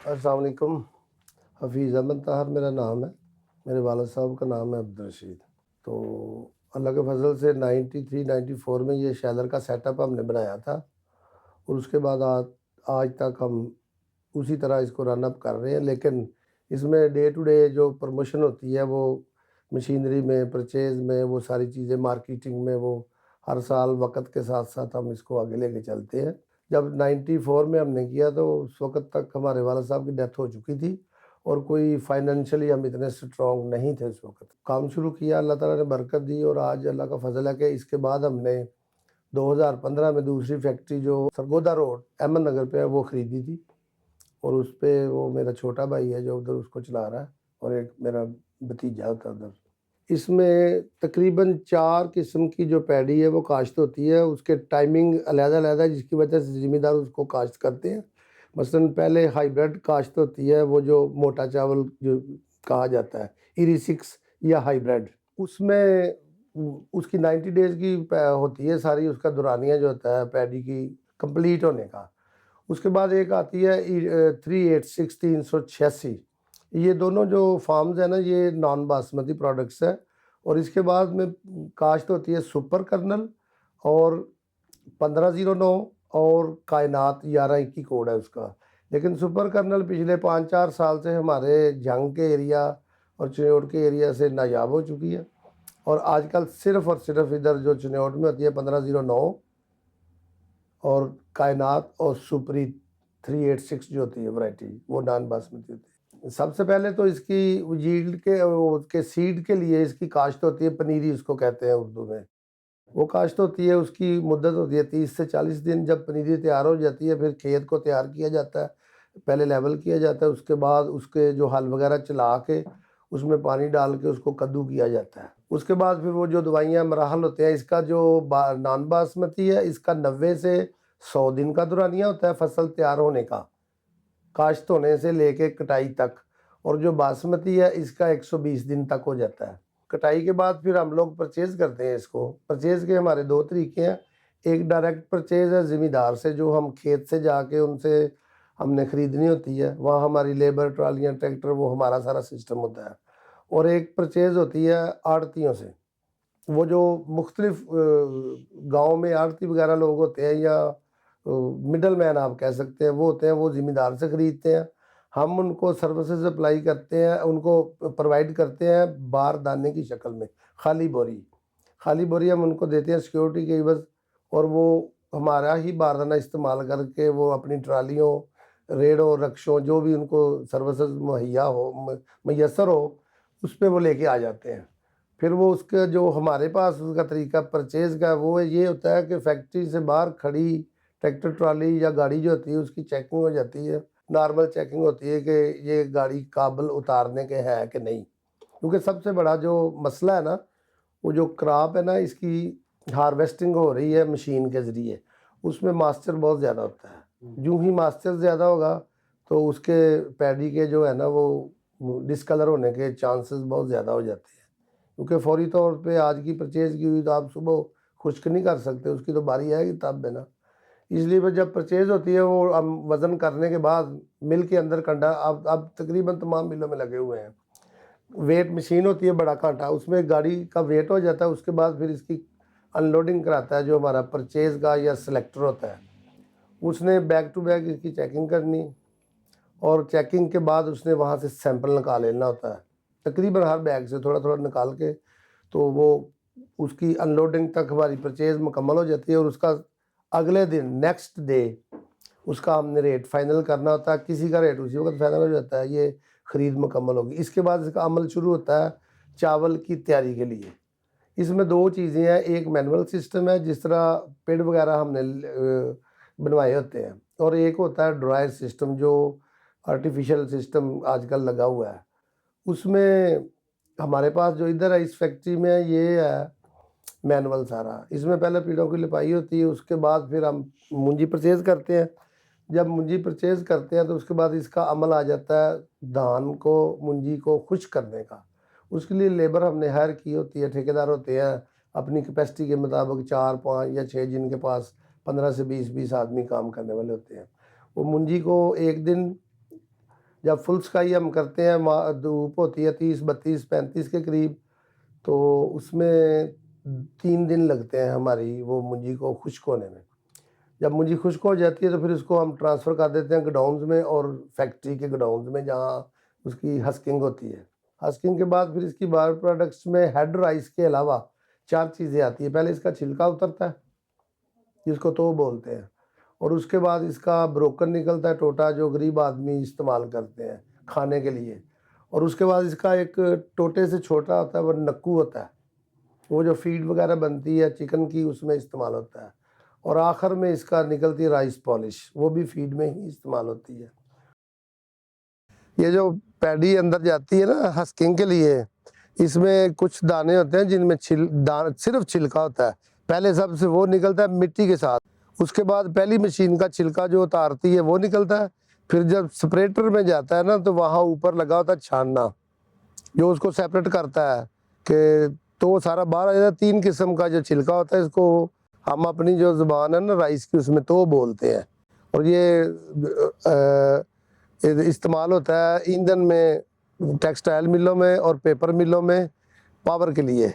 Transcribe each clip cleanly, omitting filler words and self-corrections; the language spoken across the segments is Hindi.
अस्सलाम वालेकुम। हफ़ीज़ अहमद ताहर मेरा नाम है। मेरे वालिद साहब का नाम है अब्दुल रशीद। तो अल्लाह के फ़ज़ल से 93-94 में ये शैलर का सेटअप हमने बनाया था और उसके बाद आज आज तक हम उसी तरह इसको रन अप कर रहे हैं। लेकिन इसमें डे टू डे जो प्रमोशन होती है वो मशीनरी में, परचेज़ में, वो सारी चीज़ें मार्केटिंग में, वो हर साल वक़्त के साथ-साथ हम इसको आगे लेके चलते हैं। जब 94 में हमने किया तो उस वक़्त तक हमारे वालिद साहब की डेथ हो चुकी थी और कोई फाइनेंशियली हम इतने स्ट्रॉन्ग नहीं थे उस वक़्त। काम शुरू किया, अल्लाह ताला ने बरकत दी और आज अल्लाह का फ़ज़ल है कि इसके बाद हमने 2015 में दूसरी फैक्ट्री जो सरगोदा रोड अहमद नगर पे है वो ख़रीदी थी और उस पे वो मेरा छोटा भाई है जो उधर उसको चला रहा है और एक मेरा भतीजा होता है उधर। इसमें तकरीबन 4 किस्म की जो पैडी है वो काश्त होती है, उसके टाइमिंग अलग-अलग है जिसकी वजह से ज़िम्मेदार उसको काश्त करते हैं। मसलन पहले हाइब्रिड काश्त होती है, वो जो मोटा चावल जो कहा जाता है, इरी 6 या हाइब्रिड। उसमें उसकी 90 डेज़ की होती है सारी उसका दुरानिया जो होता है पैडी की कंप्लीट होने का। उसके बाद एक आती है 386 386। ये दोनों जो फार्म्स हैं ना ये नॉन बासमती प्रोडक्ट्स हैं और इसके बाद में काश्त होती है सुपर कर्नल और 1509 और कायनात 1121 कोड है उसका। लेकिन सुपर कर्नल पिछले 5-4 साल से हमारे जंग के एरिया और चिन्योट के एरिया से नायाब हो चुकी है और आजकल सिर्फ़ और सिर्फ इधर जो चिन्योट में होती है 1509 और कायनात और सुपरी 386 जो होती है वैरायटी वो नॉन बासमती होती है। सबसे पहले तो इसकी यील्ड के उसके सीड के लिए इसकी काश्त होती है, पनीरी उसको कहते हैं उर्दू में। वो काश्त होती है, उसकी मुद्दत होती है 30 से 40 दिन। जब पनीरी तैयार हो जाती है फिर खेत को तैयार किया जाता है, पहले लेवल किया जाता है, उसके बाद उसके जो हल वगैरह चला के उसमें पानी डाल के उसको कद्दू किया जाता है। उसके बाद फिर वो जो दवाइयाँ मराहल होते हैं, इसका जो नॉन बासमती है इसका 90 से 100 दिन का दुरानिया होता है फसल तैयार होने का, काश्त होने से लेके कटाई तक। और जो बासमती है इसका 120 दिन तक हो जाता है। कटाई के बाद फिर हम लोग परचेज़ करते हैं इसको। परचेज़ के हमारे 2 तरीके हैं। एक डायरेक्ट परचेज़ है ज़मींदार से, जो हम खेत से जाके उनसे हमने ख़रीदनी होती है। वहाँ हमारी लेबर, ट्रालियाँ, ट्रैक्टर वो हमारा सारा सिस्टम होता है। और एक परचेज़ होती है आड़तियों से। वो जो मुख्तलिफ़ गाँव में आड़ती वगैरह लोग होते हैं या मिडल मैन आप कह सकते हैं, वो होते हैं, वो ज़मींदार से ख़रीदते हैं। हम उनको सर्विसेज़ सप्लाई करते हैं, उनको प्रोवाइड करते हैं बारदाने की शक्ल में, खाली बोरी। खाली बोरी हम उनको देते हैं सिक्योरिटी के एवज़ और वो हमारा ही बारदाना इस्तेमाल करके वो अपनी ट्रालियों, रेड़ों, रक्शों जो भी उनको सर्विसेज़ मुहैया हो मयस्सर हो, उस पे वो लेके आ जाते हैं। फिर वो उसका जो हमारे पास उसका तरीका परचेज़ का वो ये होता है कि फैक्ट्री से बाहर खड़ी ट्रैक्टर ट्रॉली या गाड़ी जो होती है उसकी चेकिंग हो जाती है। नॉर्मल चेकिंग होती है कि ये गाड़ी काबिल उतारने के है कि नहीं। क्योंकि सबसे बड़ा जो मसला है ना, वो जो क्रॉप है ना इसकी हार्वेस्टिंग हो रही है मशीन के ज़रिए, उसमें मॉइस्चर बहुत ज़्यादा होता है। यूँ ही मॉइस्चर ज़्यादा होगा तो उसके पैडी के जो है ना वो डिस्कलर होने के चांसेस बहुत ज़्यादा हो जाते हैं। क्योंकि फौरी तौर पे आज की परचेज़ की हुई तो आप सुबह खुश्क नहीं कर सकते, उसकी तो बारी आएगी तब है ना। इसलिए वो जब परचेज़ होती है वो हम वज़न करने के बाद मिल के अंदर कंडा अब तकरीबन तमाम मिलों में लगे हुए हैं। वेट मशीन होती है बड़ा कांटा, उसमें गाड़ी का वेट हो जाता है, उसके बाद फिर इसकी अनलोडिंग कराता है जो हमारा परचेज़ का या सेलेक्टर होता है। उसने बैक टू बैक इसकी चेकिंग करनी और चेकिंग के बाद उसने वहाँ से सैंपल निकाल लेना होता है। तकरीबन हर बैग से थोड़ा-थोड़ा निकाल के तो वो उसकी अनलोडिंग तक हमारी परचेज़ मुकम्मल हो जाती है और उसका अगले दिन नेक्स्ट डे उसका हमने रेट फाइनल करना होता है। किसी का रेट उसी वक़्त फाइनल हो जाता है, ये ख़रीद मुकम्मल होगी। इसके बाद इसका अमल शुरू होता है चावल की तैयारी के लिए। इसमें 2 चीज़ें हैं, एक मैनुअल सिस्टम है जिस तरह पेड़ वगैरह हमने बनवाए होते हैं और एक होता है ड्रायर सिस्टम जो आर्टिफ़िशियल सिस्टम आजकल लगा हुआ है। उसमें हमारे पास जो इधर है इस फैक्ट्री में ये है मैनुअल सारा। इसमें पहले पेड़ों की लिपाई होती है, उसके बाद फिर हम मुंजी परचेज़ करते हैं। जब मुंजी परचेज़ करते हैं तो उसके बाद इसका अमल आ जाता है धान को, मुंजी को खुश्क करने का। उसके लिए लेबर हमने हायर की होती है, ठेकेदार होते हैं अपनी कैपेसिटी के मुताबिक 4, 5 या 6 जिनके पास 15 से 20 आदमी काम करने वाले होते हैं। वो मुंजी को 1 दिन जब फुल स्काई हम करते हैं, धूप होती है 30, 32, 35 के करीब, तो उसमें 3 दिन लगते हैं हमारी वो मुंजी को खुश्क होने में। जब मुंजी खुश्क हो जाती है तो फिर उसको हम ट्रांसफ़र कर देते हैं गोडाउन्स में और फैक्ट्री के गोडाउन्स में, जहाँ उसकी हस्किंग होती है। हस्किंग के बाद फिर इसकी बायो प्रोडक्ट्स में हेड राइस के अलावा 4 चीज़ें आती हैं। पहले इसका छिलका उतरता है, जिसको तो बोलते हैं, और उसके बाद इसका ब्रोकन निकलता है, टोटा, जो गरीब आदमी इस्तेमाल करते हैं खाने के लिए। और उसके बाद इसका एक टोटे से छोटा होता है, वो नक्कू होता है, वो जो फीड वगैरह बनती है चिकन की उसमें इस्तेमाल होता है। और आखिर में इसका निकलती है राइस पॉलिश, वो भी फीड में ही इस्तेमाल होती है। ये जो पैडी अंदर जाती है ना हस्किंग के लिए, इसमें कुछ दाने होते हैं जिनमें सिर्फ छिलका होता है। पहले सबसे वो निकलता है मिट्टी के साथ, उसके बाद पहली मशीन का छिलका जो उतारती है वो निकलता है। फिर जब स्प्रेटर में जाता है ना, तो वहाँ ऊपर लगा होता है छानना, जो उसको सेपरेट करता है कि तो वो सारा बाहर आ जाता है। 3 किस्म का जो छिलका होता है, इसको हम अपनी जो ज़ुबान है ना राइस की, उसमें तो बोलते हैं। और ये इस्तेमाल होता है ईंधन में, टेक्सटाइल मिलों में और पेपर मिलों में, पावर के लिए,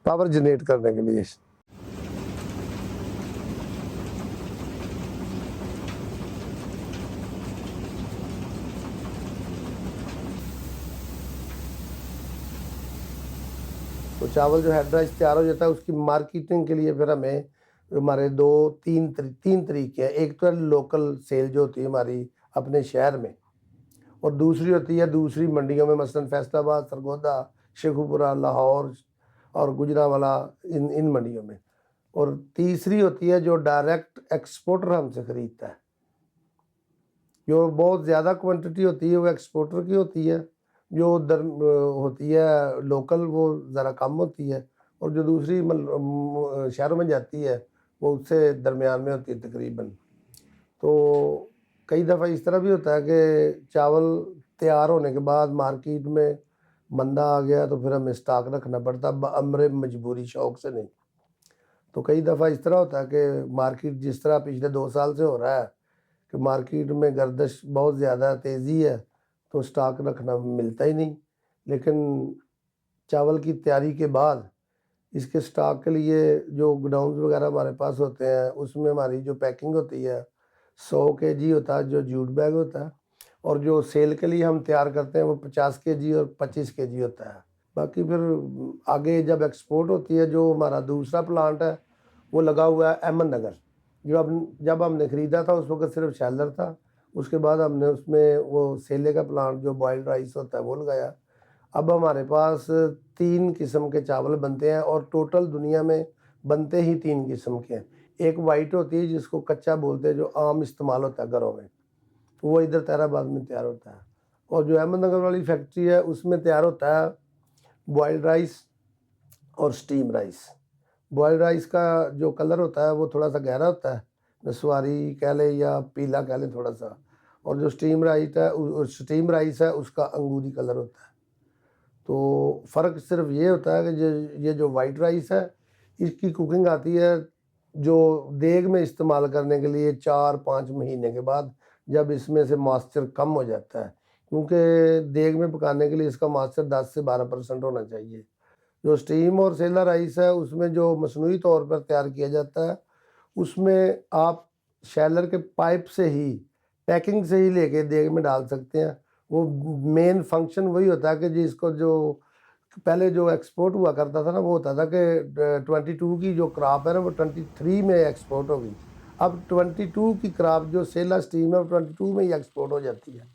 पावर जनरेट करने के लिए। तो चावल जो हेड राइस तैयार हो जाता है, उसकी मार्केटिंग के लिए फिर हमें हमारे 3 तरीके हैं। एक तो है लोकल सेल जो होती है हमारी अपने शहर में, और दूसरी होती है दूसरी मंडियों में, मसलन फैसलाबाद, सरगोदा, शेखुपुरा, लाहौर और गुजरांवाला, इन मंडियों में। और तीसरी होती है जो डायरेक्ट एक्सपोर्टर हमसे ख़रीदता है। जो बहुत ज़्यादा क्वांटिटी होती है वो एक्सपोर्टर की होती है, जो होती है लोकल वो ज़रा कम होती है, और जो दूसरी शहरों में जाती है वो उससे दरमियान में होती है तकरीबन। तो कई दफ़ा इस तरह भी होता है कि चावल तैयार होने के बाद मार्केट में मंदा आ गया तो फिर हमें स्टॉक रखना पड़ता, अमरे मजबूरी, शौक़ से नहीं। तो कई दफ़ा इस तरह होता है कि मार्केट जिस तरह पिछले 2 साल से हो रहा है कि मार्केट में गर्दिश बहुत ज़्यादा तेज़ी है, तो स्टॉक रखना मिलता ही नहीं। लेकिन चावल की तैयारी के बाद इसके स्टॉक के लिए जो गोडाउन्स वगैरह हमारे पास होते हैं, उसमें हमारी जो पैकिंग होती है 100 केजी होता है जो जूट बैग होता है, और जो सेल के लिए हम तैयार करते हैं वो 50 केजी और 25 केजी होता है। बाकी फिर आगे जब एक्सपोर्ट होती है, जो हमारा दूसरा प्लांट है वो लगा हुआ है अहमद नगर। जब हमने ख़रीदा था उस वक्त सिर्फ शैलर था, उसके बाद हमने उसमें वो सेले का प्लांट जो बॉइल्ड राइस होता है वो लगाया। अब हमारे पास 3 किस्म के चावल बनते हैं, और टोटल दुनिया में बनते ही 3 किस्म के हैं। एक वाइट होती है जिसको कच्चा बोलते हैं, जो आम इस्तेमाल होता है घरों में, वो इधर तैराबाद में तैयार होता है। और जो अहमदनगर वाली फैक्ट्री है उसमें तैयार होता है बॉइल्ड राइस और स्टीम राइस। बॉइल्ड राइस का जो कलर होता है वो थोड़ा सा गहरा होता है, नसवारी कह लें या पीला कह लें थोड़ा सा, और जो स्टीम राइस है उसका अंगूरी कलर होता है। तो फ़र्क सिर्फ ये होता है कि ये जो वाइट राइस है इसकी कुकिंग आती है जो देग में इस्तेमाल करने के लिए 4-5 महीने के बाद, जब इसमें से मॉइस्चर कम हो जाता है, क्योंकि देग में पकाने के लिए इसका मॉइस्चर 10 से 12% होना चाहिए। जो स्टीम और सेला राइस है उसमें जो मसनूई तौर पर तैयार किया जाता है, उसमें आप शैलर के पाइप से ही, पैकिंग से ही लेके देग में डाल सकते हैं। वो मेन फंक्शन वही होता है कि जिसको जो पहले जो एक्सपोर्ट हुआ करता था ना, वो होता था कि 22 की जो क्रॉप है ना वो 23 में एक्सपोर्ट होगी। अब 22 की क्रॉप जो सेला स्टीम है वो 22 में ही एक्सपोर्ट हो जाती है।